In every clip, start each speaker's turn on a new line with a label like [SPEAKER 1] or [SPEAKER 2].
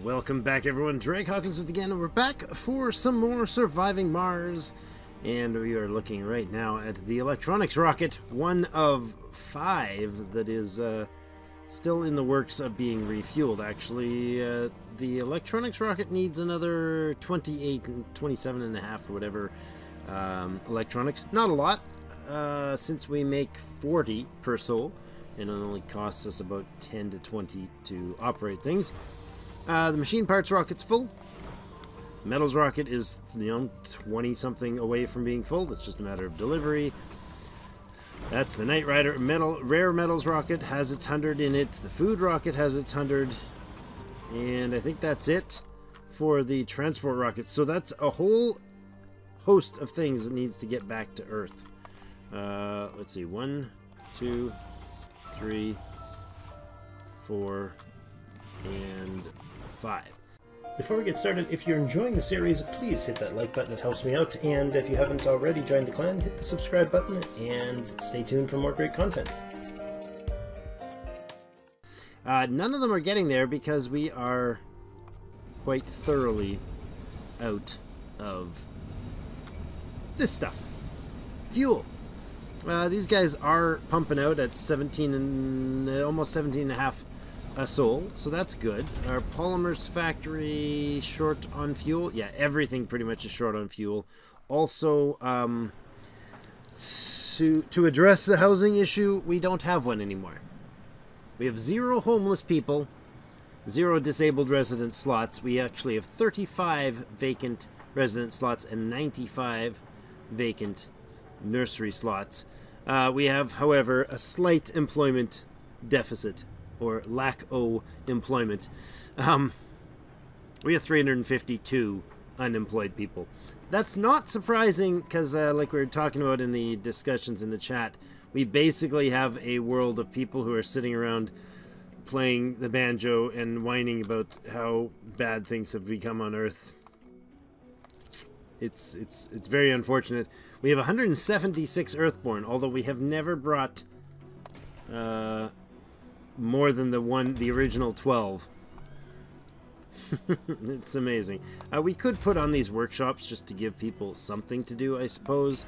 [SPEAKER 1] Welcome back, everyone. Hawkins with again, and we're back for some more Surviving Mars. And we are looking right now at the electronics rocket, one of 5 that is still in the works of being refueled. Actually, the electronics rocket needs another 28 and 27 and a half or whatever electronics. Not a lot, since we make 40 per soul, and it only costs us about 10 to 20 to operate things. The machine parts rocket's full. Metals rocket is, 20 something away from being full. It's just a matter of delivery. That's the Knight Rider. Rare metals rocket has its 100 in it. The food rocket has its 100. And I think that's it for the transport rocket. So that's a whole host of things that needs to get back to Earth. Let's see. 1, 2, 3, 4, and 5.
[SPEAKER 2] Before we get started, if you're enjoying the series, please hit that like button, it helps me out, and if you haven't already joined the clan, hit the subscribe button, and stay tuned for more great content.
[SPEAKER 1] None of them are getting there because we are quite thoroughly out of this stuff. Fuel. These guys are pumping out at 17 and almost 17 and a half a soul, so that's good. Our polymers factory short on fuel. Yeah, everything pretty much is short on fuel. Also, to address the housing issue, we don't have one anymore. We have 0 homeless people, 0 disabled resident slots. We actually have 35 vacant resident slots and 95 vacant nursery slots. We have, however, a slight employment deficit, or lack of employment. We have 352 unemployed people. That's not surprising because, like we were talking about in the discussions in the chat, we basically have a world of people who are sitting around playing the banjo and whining about how bad things have become on Earth. It's very unfortunate. We have 176 Earthborn, although we have never brought more than the original 12. It's amazing. We could put on these workshops just to give people something to do, I suppose.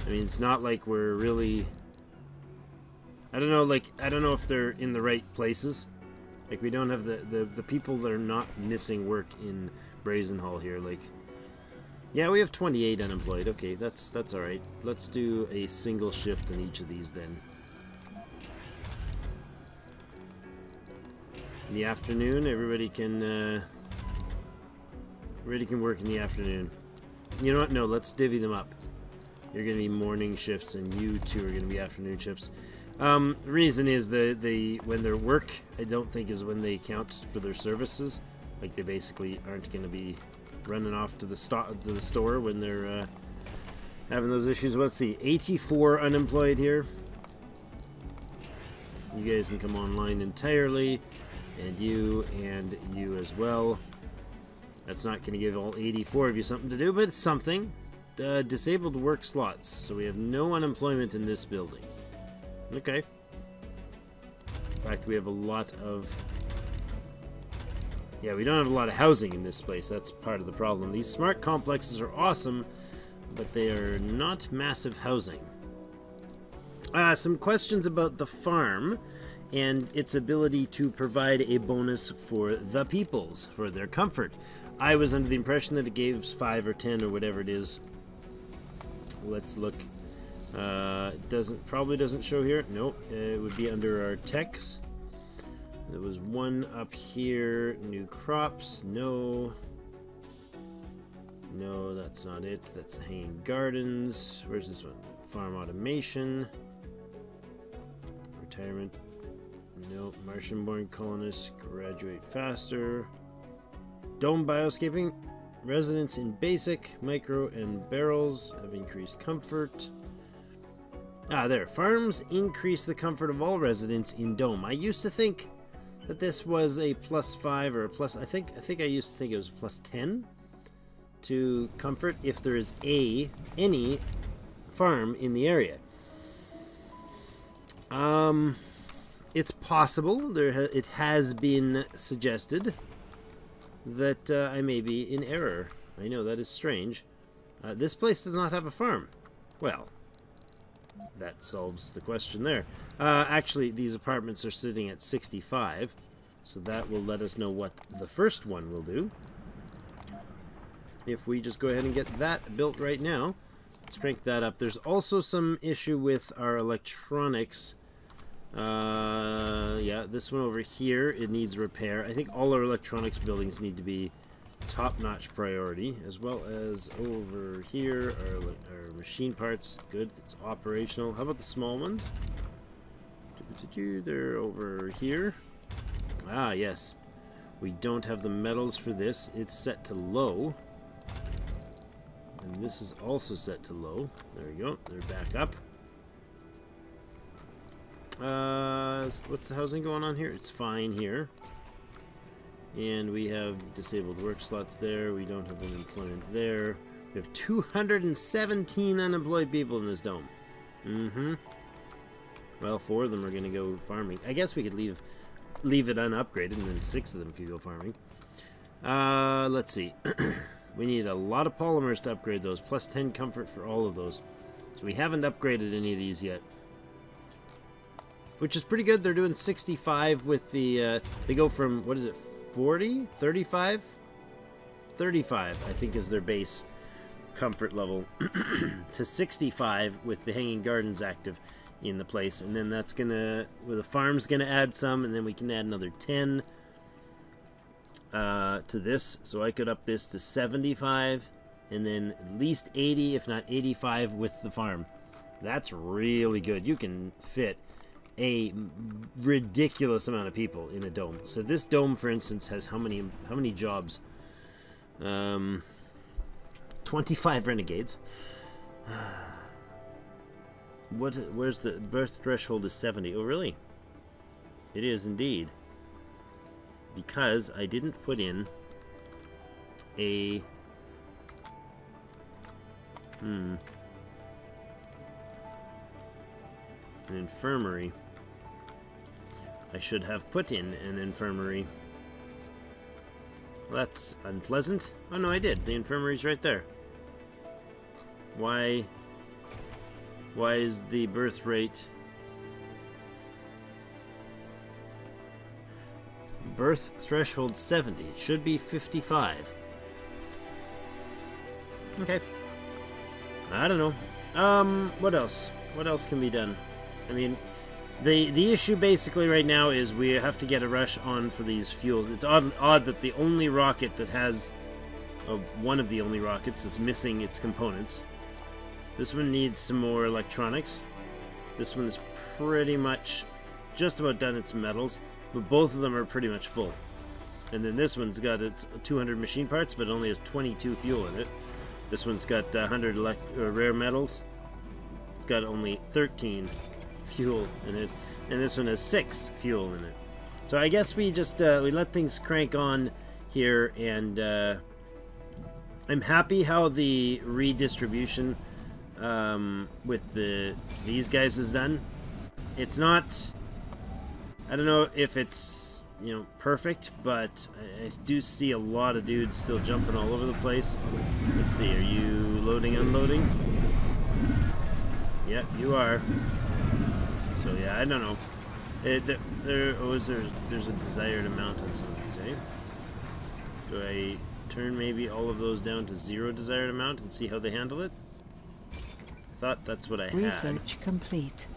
[SPEAKER 1] I mean, it's not like we're really... I don't know if they're in the right places. Like, we don't have the people that are not missing work in Brazen Hall here. Like, yeah, we have 28 unemployed. Okay, that's alright. Let's do a single shift in each of these then. In the afternoon, everybody can work in the afternoon. You know what? No, let's divvy them up. You're going to be morning shifts, and you two are going to be afternoon shifts. The reason is when their work, I don't think, is when they count for their services. Like, they basically aren't going to be running off to the store when they're having those issues. Let's see, 84 unemployed here. You guys can come online entirely. And you as well. That's not going to give all 84 of you something to do, but it's something. Disabled work slots. So we have no unemployment in this building. Okay. In fact, we have a lot of... Yeah, we don't have a lot of housing in this place. That's part of the problem. These smart complexes are awesome, but they are not massive housing. Some questions about the farm and its ability to provide a bonus for the peoples, for their comfort. I was under the impression that it gave 5 or 10 or whatever it is. Let's look. Probably doesn't show here. Nope, it would be under our techs. There was one up here. New crops. No. No, that's not it. That's the hanging gardens. Where's this one? Farm automation. Retirement. Nope. Martian-born colonists graduate faster. Dome bioscaping. Residents in basic, micro, and barrels have increased comfort. Ah, there. Farms increase the comfort of all residents in dome. I used to think that this was a +5 or a plus... I think I used to think it was +10 to comfort if there is any farm in the area. It's possible. It has been suggested that I may be in error. I know, that is strange. This place does not have a farm. Well, that solves the question there. Actually, these apartments are sitting at 65, so that will let us know what the first one will do. If we just go ahead and get that built right now, let's crank that up. There's also some issue with our electronics. Yeah, this one over here, it needs repair. I think all our electronics buildings need to be top-notch priority, as well as over here, our machine parts. Good, it's operational. How about the small ones? They're over here. Ah, yes. We don't have the metals for this. It's set to low. And this is also set to low. There we go. They're back up. What's the housing going on here? It's fine here. And we have disabled work slots there. We don't have unemployment there. We have 217 unemployed people in this dome. Well, 4 of them are going to go farming. I guess we could leave it unupgraded, and then 6 of them could go farming. Let's see. We need a lot of polymers to upgrade those, plus 10 comfort for all of those. So we haven't upgraded any of these yet. Which is pretty good. They're doing 65 with the, they go from, what is it, 40? 35? 35, I think, is their base comfort level, to 65 with the hanging gardens active in the place. And then that's gonna, well, the farm's gonna add some, and then we can add another 10 to this, so I could up this to 75, and then at least 80, if not 85, with the farm. That's really good. You can fit a ridiculous amount of people in a dome. So this dome, for instance, has how many jobs? 25 renegades. Where's the birth threshold is 70? Oh, really? It is indeed. Because I didn't put in a an infirmary. I should have put in an infirmary. Well, that's unpleasant. Oh no, I did. The infirmary's right there. Why is the birth rate... Birth threshold 70. Should be 55. Okay. I don't know. What else? What else can be done? I mean, the issue basically right now is we have to get a rush on for these fuels. It's odd that the only rocket that has... one of the only rockets that's missing its components. This one needs some more electronics. This one is pretty much just about done its metals. But both of them are pretty much full. And then this one's got its 200 machine parts, but it only has 22 fuel in it. This one's got 100 rare metals. It's got only 13 fuel in it. And this one has 6 fuel in it. So I guess we just we let things crank on here, and I'm happy how the redistribution with these guys is done. It's not... I don't know if it's, you know, perfect, but I do see a lot of dudes still jumping all over the place. Let's see, are you loading, unloading? Yep, you are. So yeah, I don't know. There's a desired amount on some of these, eh? Do I turn maybe all of those down to 0 desired amount and see how they handle it? I thought that's what I had.
[SPEAKER 3] Research complete.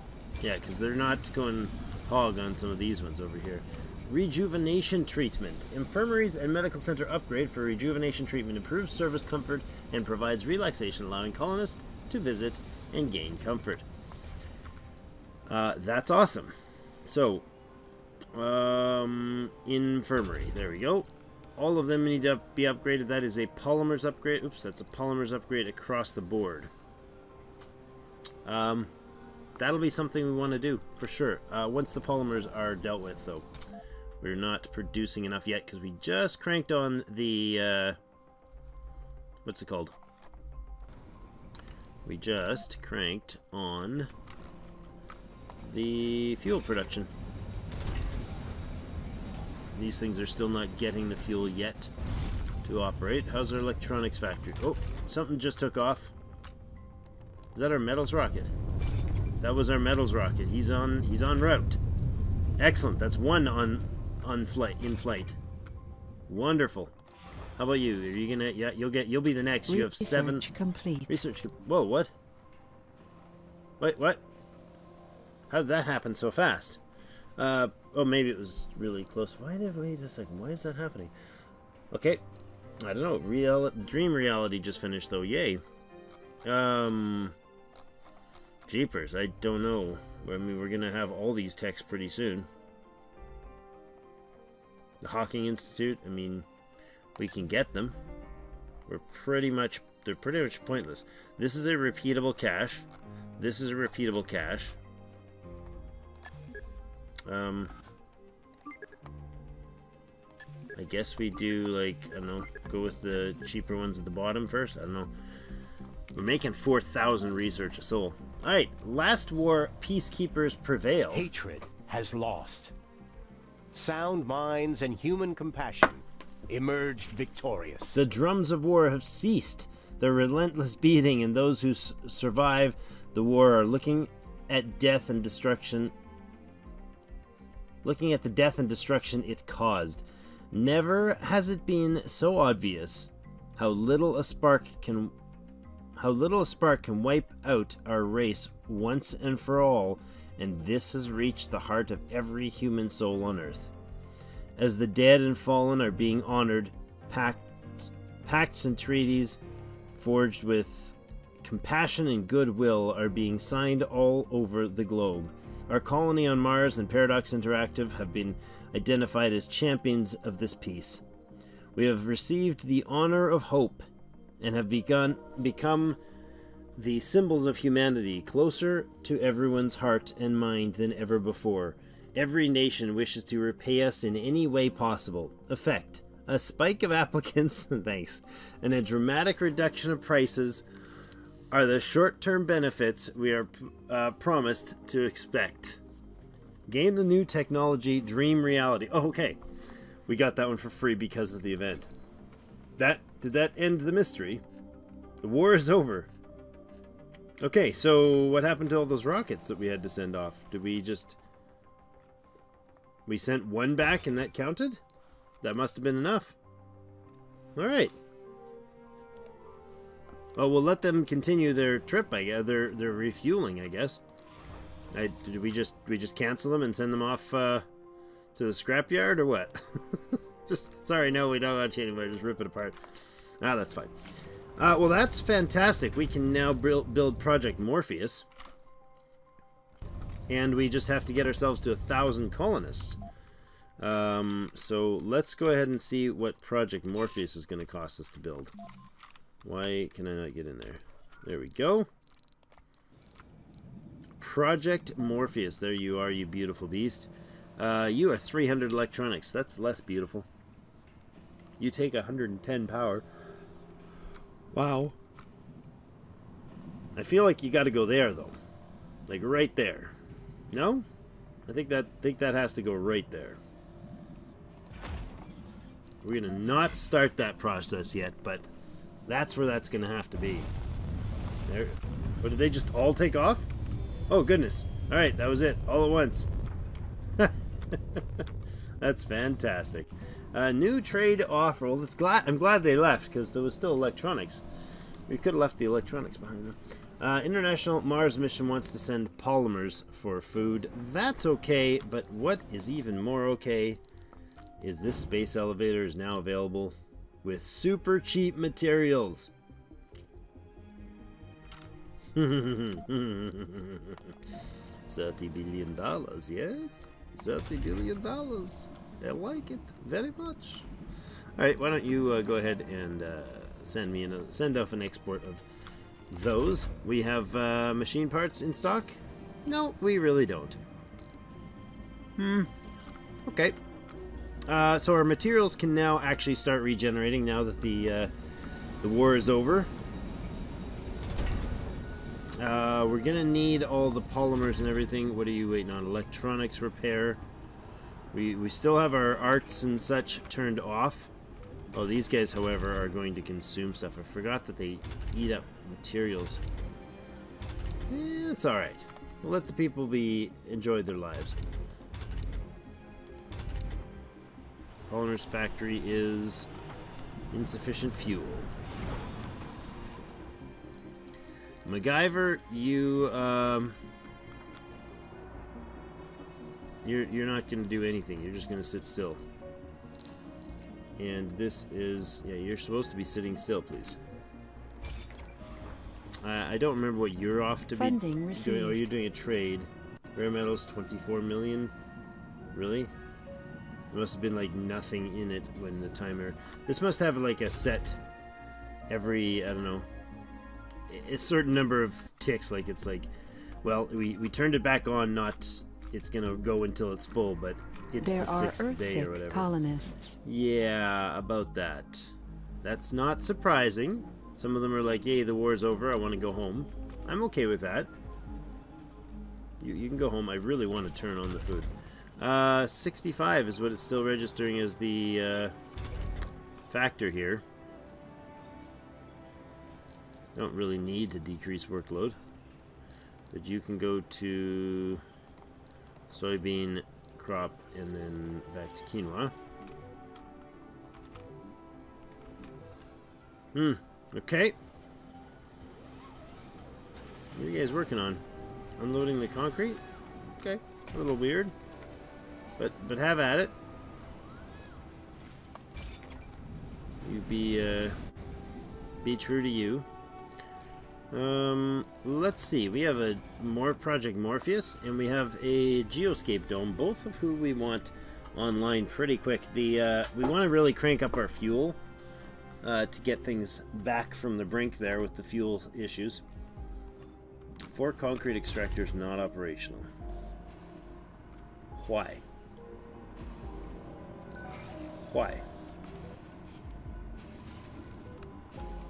[SPEAKER 1] Yeah, because they're not going hog on some of these ones over here. Rejuvenation treatment. Infirmaries and medical center upgrade for rejuvenation treatment improves service comfort and provides relaxation, allowing colonists to visit and gain comfort. That's awesome. So, infirmary. There we go. All of them need to be upgraded. That is a polymers upgrade. Oops, that's a polymers upgrade across the board. That'll be something we want to do, for sure. Once the polymers are dealt with, though. We're not producing enough yet, because we just cranked on the... what's it called? We just cranked on the fuel production. These things are still not getting the fuel yet. to operate. How's our electronics factory? Oh, something just took off. Is that our metals rocket? That was our metals rocket. He's on route. Excellent. That's one in flight. Wonderful. How about you? Are you gonna? Yeah, you'll be the next. You have 7.
[SPEAKER 3] Research complete.
[SPEAKER 1] Whoa, what? Wait, what? How did that happen so fast? Oh, maybe it was really close. Wait a second. Why is that happening? Okay. I don't know. Dream reality just finished though. Yay. Jeepers, I don't know. I mean, we're gonna have all these techs pretty soon. The Hawkins Institute, I mean, we can get them. They're pretty much pointless. This is a repeatable cache. This is a repeatable cache. I guess we do, like, I don't know, go with the cheaper ones at the bottom first. I don't know. We're making 4,000 research a soul. Alright, last war, peacekeepers prevail.
[SPEAKER 4] Hatred has lost. Sound minds and human compassion emerged victorious.
[SPEAKER 1] The drums of war have ceased. Their relentless beating, and those who survive the war are looking at death and destruction. Looking at the death and destruction it caused. Never has it been so obvious how little a spark can wipe out our race once and for all, and this has reached the heart of every human soul on Earth. As the dead and fallen are being honored, pacts and treaties forged with compassion and goodwill are being signed all over the globe. Our colony on Mars and Paradox Interactive have been identified as champions of this peace. We have received the honor of hope and have become the symbols of humanity, closer to everyone's heart and mind than ever before. Every nation wishes to repay us in any way possible. Effect: a spike of applicants, thanks, and a dramatic reduction of prices are the short-term benefits we are promised to expect. Gain the new technology, dream reality. Oh, okay. We got that one for free because of the event. Did that end the mystery? The war is over. Okay, so what happened to all those rockets that we had to send off? Did we just... We sent one back and that counted? That must have been enough. Alright. Well, we'll let them continue their trip, I guess. Their refueling, I guess. Did we just cancel them and send them off to the scrapyard, or what? Sorry, no, we don't want to anymore. Just rip it apart. Ah, that's fine. Well, that's fantastic. We can now build Project Morpheus. And we just have to get ourselves to 1,000 colonists. So let's go ahead and see what Project Morpheus is going to cost us to build. Why can I not get in there? There we go. Project Morpheus. There you are, you beautiful beast. You are 300 electronics. That's less beautiful. You take 110 power. Wow. I feel like you got to go there, though. Like right there. No? I think that has to go right there. We're gonna not start that process yet, but that's where that's gonna have to be. There. But did they just all take off? Oh goodness! All right, that was it, all at once. That's fantastic. New trade offer. Well, I'm glad they left because there was still electronics. We could have left the electronics behind them. International Mars mission wants to send polymers for food. That's okay, but what is even more okay is this space elevator is now available with super cheap materials. $30 billion, yes? $30 billion. I like it very much. Alright, why don't you go ahead and send off an export of those. We have machine parts in stock? No, we really don't. Okay. So our materials can now actually start regenerating now that the war is over. We're gonna need all the polymers and everything. What are you waiting on? Electronics repair. We still have our arts and such turned off. Oh, these guys, however, are going to consume stuff. I forgot that they eat up materials. It's alright. We'll let the people enjoy their lives. Polynar's factory is insufficient fuel. MacGyver, you're not going to do anything. You're just going to sit still. And this is... Yeah, you're supposed to be sitting still, please. I don't remember what you're off to
[SPEAKER 3] Funding
[SPEAKER 1] be doing.
[SPEAKER 3] received.
[SPEAKER 1] Oh, you're doing a trade. Rare metals, 24 million. Really? There must have been, like, nothing in it when the timer... This must have, like, a set every, I don't know, a certain number of ticks. Like, it's like, well, we turned it back on, not... It's gonna go until it's full, but it's
[SPEAKER 3] There
[SPEAKER 1] the
[SPEAKER 3] are
[SPEAKER 1] 6th day or whatever.
[SPEAKER 3] Earth-sick colonists.
[SPEAKER 1] Yeah, about that. That's not surprising. Some of them are like, yay, the war's over, I want to go home. I'm okay with that. You can go home. I really want to turn on the food. 65 is what it's still registering as the factor here. Don't really need to decrease workload. But you can go to soybean crop and then back to quinoa. Okay. What are you guys working on? Unloading the concrete? Okay. A little weird. But have at it. You be true to you. Let's see. We have a more Project Morpheus, and we have a Geoscape Dome, both of who we want online pretty quick. We want to really crank up our fuel to get things back from the brink there with the fuel issues. 4 concrete extractors not operational. Why? Why?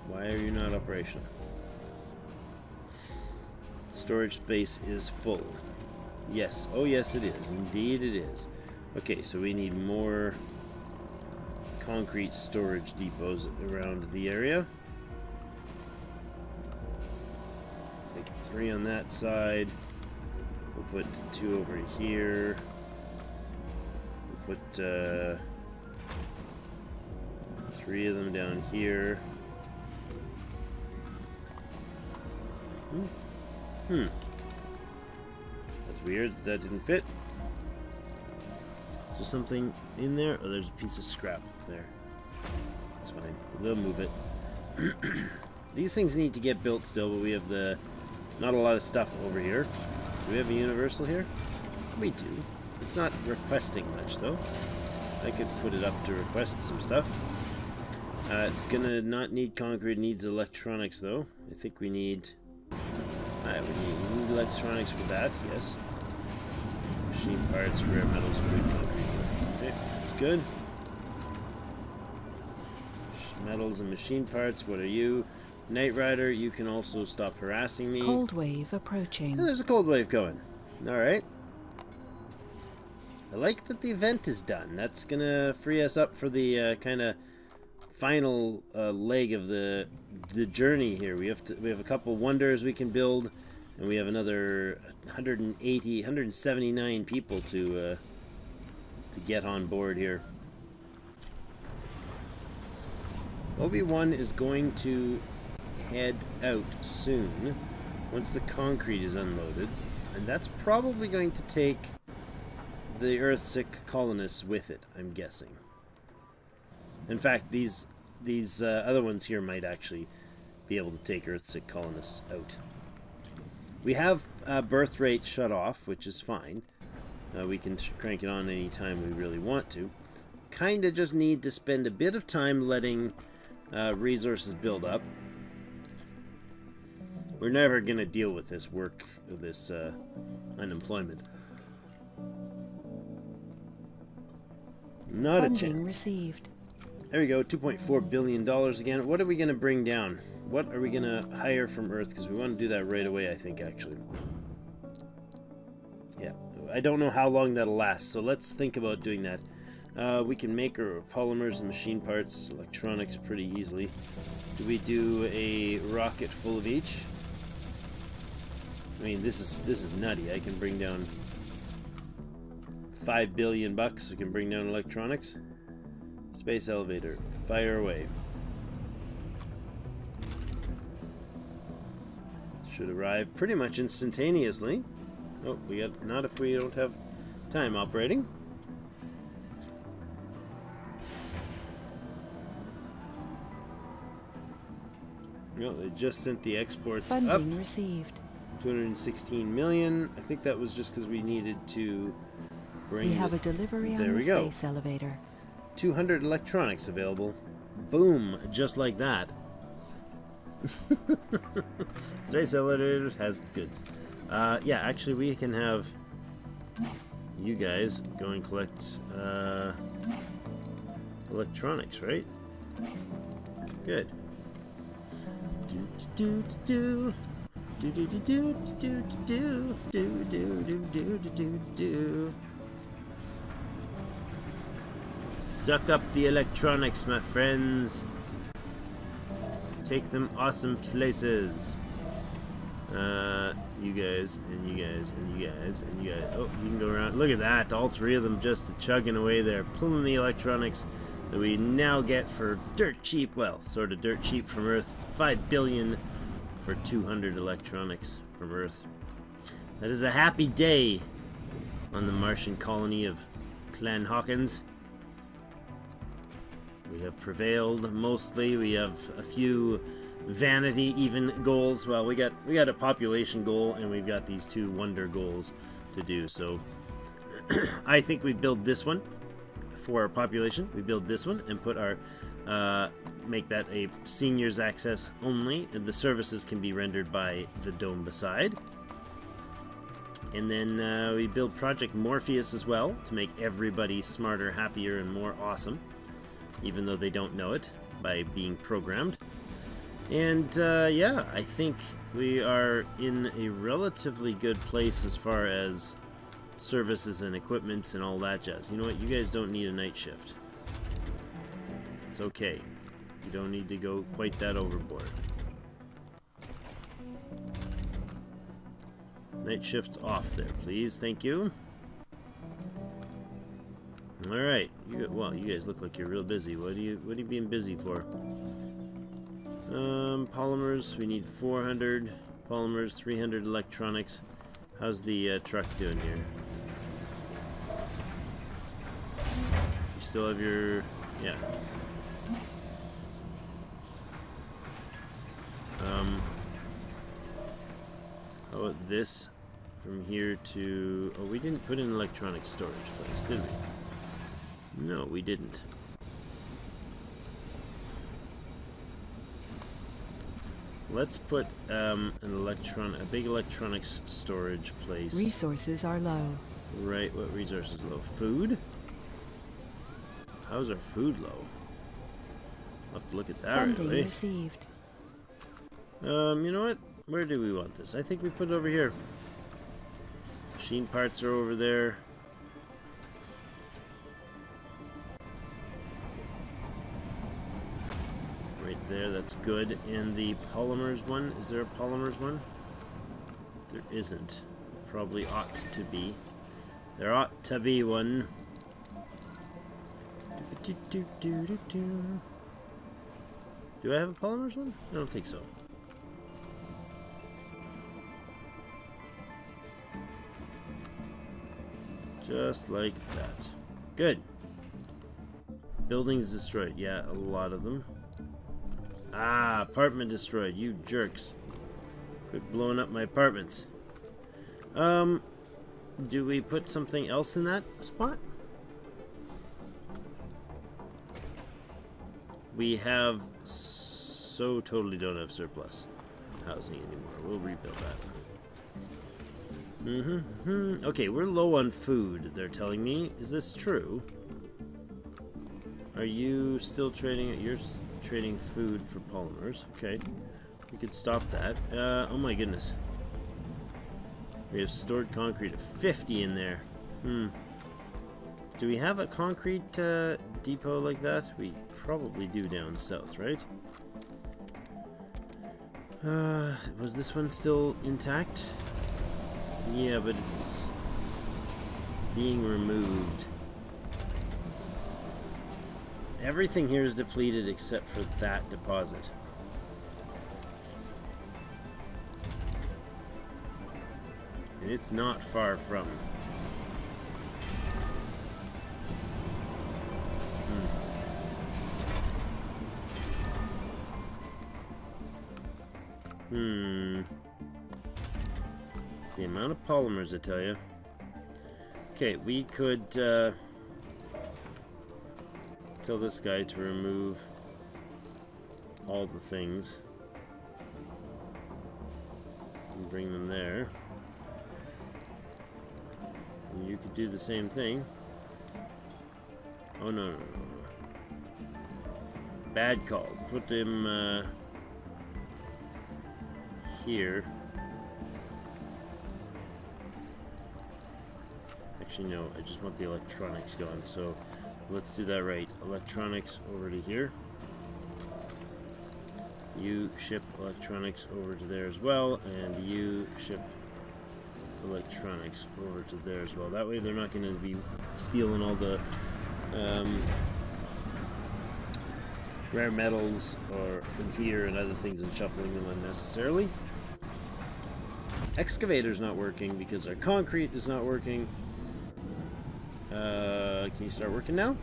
[SPEAKER 1] Why are you not operational? Storage space is full. Yes. Oh, yes, it is. Indeed, it is. Okay, so we need more concrete storage depots around the area. Take 3 on that side. We'll put 2 over here. We'll put 3 of them down here. That's weird. That didn't fit. Is there something in there? Oh, there's a piece of scrap there. That's fine. They'll move it. These things need to get built still, but we have not a lot of stuff over here. Do we have a universal here? We do. It's not requesting much, though. I could put it up to request some stuff. It's gonna not need concrete. It needs electronics, though. I think we need... Alright, we need electronics for that, yes. Machine parts, rare metals, food, concrete. Okay, that's good. Metals and machine parts, what are you? Knight Rider, you can also stop harassing me.
[SPEAKER 3] Cold wave approaching.
[SPEAKER 1] Oh, there's a cold wave going. Alright. I like that the event is done. That's gonna free us up for the kind of final leg of the journey here. We have a couple wonders we can build, and we have another 179 people to get on board here. Obi-Wan is going to head out soon once the concrete is unloaded, and that's probably going to take the Earthsick colonists with it, I'm guessing. In fact, these other ones here might actually be able to take Earthsick colonists out. We have birth rate shut off, which is fine. We can crank it on any time we really want to. Kinda just need to spend a bit of time letting resources build up. We're never gonna deal with this unemployment. Not a chance.
[SPEAKER 3] Received.
[SPEAKER 1] There we go, $2.4 billion again. What are we going to bring down? What are we going to hire from Earth? Because we want to do that right away, I think, actually. Yeah, I don't know how long that'll last, so let's think about doing that. We can make our polymers and machine parts, electronics pretty easily. Do we do a rocket full of each? I mean, this is nutty. I can bring down $5 billion bucks. We can bring down electronics. Space elevator, fire away. Should arrive pretty much instantaneously. Oh, we got not if we don't have time operating. No, they just sent the exports up.
[SPEAKER 3] Funding received.
[SPEAKER 1] 216 million. I think that was just because we needed to bring.
[SPEAKER 3] We have a delivery on the space elevator.
[SPEAKER 1] 200 electronics available. Boom, just like that. Space elevator has goods. Yeah, actually we can have you guys go and collect electronics, right? Good. Suck up the electronics, my friends. Take them awesome places. You guys, and you guys, and you guys, and you guys. Oh, you can go around. Look at that. All three of them just chugging away there, pulling the electronics that we now get for dirt cheap. Well, sort of dirt cheap from Earth. 5 billion for 200 electronics from Earth. That is a happy day on the Martian colony of Clan Hawkins. We have prevailed mostly. We have a few vanity even goals. Well, we got a population goal, and we've got these two wonder goals to do. So I think we build this one for our population. We build this one and put our make that a seniors access only, and the services can be rendered by the dome beside. And then we build Project Morpheus as well to make everybody smarter, happier, and more awesome, even though they don't know it by being programmed. And yeah, I think we are in a relatively good place as far as services and equipments and all that jazz. You know what? You guys don't need a night shift. It's okay. You don't need to go quite that overboard. Night shift's off there, please. Thank you. Alright. Well, you guys look like you're real busy. What are you being busy for? Polymers. We need 400 polymers, 300 electronics. How's the truck doing here? You still have your... yeah. How about this? From here to... oh, we didn't put in electronic storage place, did we? No, we didn't. Let's put a big electronics storage place.
[SPEAKER 3] Resources are low.
[SPEAKER 1] Right, what resources low? Food? How's our food low? I'll have to look at that
[SPEAKER 3] Funding
[SPEAKER 1] right away.
[SPEAKER 3] received.
[SPEAKER 1] You know what? Where do we want this? I think we put it over here. Machine parts are over there. Right there, that's good. And the polymers one, is there a polymers one? There isn't. Probably ought to be. There ought to be one. Do I have a polymers one? I don't think so. Just like that. Good. Buildings destroyed. Yeah, a lot of them. Ah, apartment destroyed. You jerks. Quit blowing up my apartments. Do we put something else in that spot? We have so totally don't have surplus housing anymore. We'll rebuild that. Okay, we're low on food, they're telling me. Is this true? Are you still trading? You're trading food for polymers. Okay. We could stop that. Oh my goodness. We have stored concrete of 50 in there. Do we have a concrete depot like that? We probably do down south, right? Was this one still intact? Yeah, but it's being removed. Everything here is depleted except for that deposit. And it's not far from. It's the amount of polymers, I tell you. Okay, we could tell this guy to remove all the things and bring them there. And you could do the same thing. Oh no, no, no. Bad call. Put him here. Actually, no, I just want the electronics going, so let's do that right. Electronics over to here. You ship electronics over to there as well, and you ship electronics over to there as well. That way they're not going to be stealing all the rare metals or from here and other things and shuffling them unnecessarily. Excavator's not working because our concrete is not working. Can you start working now?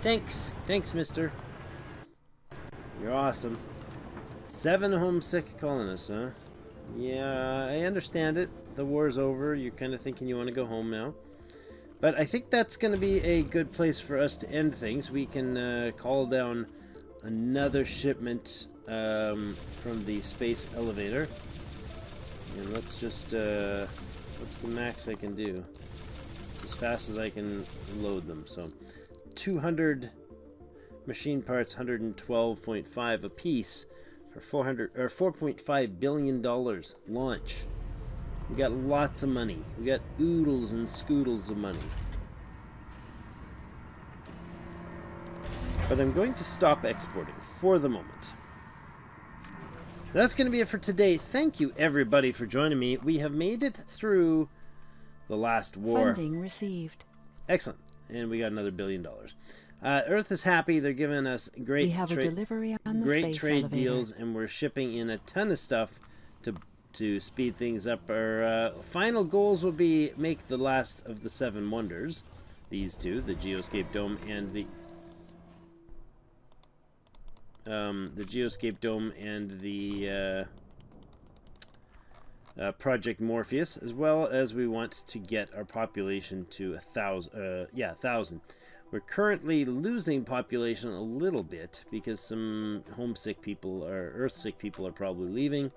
[SPEAKER 1] Thanks. Thanks, mister. You're awesome. 7 homesick colonists, huh? Yeah, I understand it. The war's over. You're kind of thinking you want to go home now. But I think that's going to be a good place for us to end things. We can call down another shipment from the space elevator. And let's just... what's the max I can do? It's as fast as I can load them. So 200 machine parts, 112.5 a piece for $4.5 billion launch. We got lots of money. We got oodles and scoodles of money. But I'm going to stop exporting for the moment. That's going to be it for today. Thank you everybody for joining me. We have made it through the last war.
[SPEAKER 3] Funding received.
[SPEAKER 1] Excellent. And we got another $1 billion. Earth is happy. They're giving us great
[SPEAKER 3] delivery on the
[SPEAKER 1] great
[SPEAKER 3] space
[SPEAKER 1] trade
[SPEAKER 3] elevator.
[SPEAKER 1] deals, and we're shipping in a ton of stuff to speed things up. Our final goals will be make the last of the 7 wonders. These two, the Geoscape Dome and the Geoscape Dome and the Project Morpheus, as well as we want to get our population to 1,000. We're currently losing population a little bit because some homesick people or Earthsick people are probably leaving,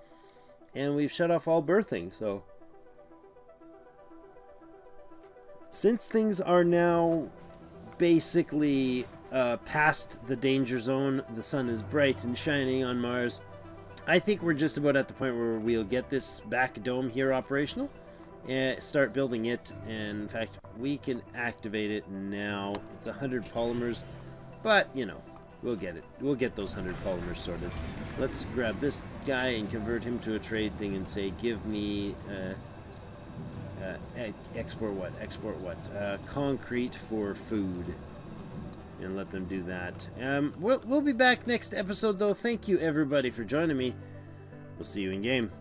[SPEAKER 1] and we've shut off all birthing. So since things are now basically past the danger zone, the sun is bright and shining on Mars, I think we're just about at the point where we'll get this back dome here operational and start building it. And in fact, we can activate it now. It's 100 polymers, but you know, we'll get it. We'll get those 100 polymers sorted. Let's grab this guy and convert him to a trade thing and say, give me export what? Concrete for food. And let them do that. We'll be back next episode, though. Thank you, everybody, for joining me. We'll see you in game.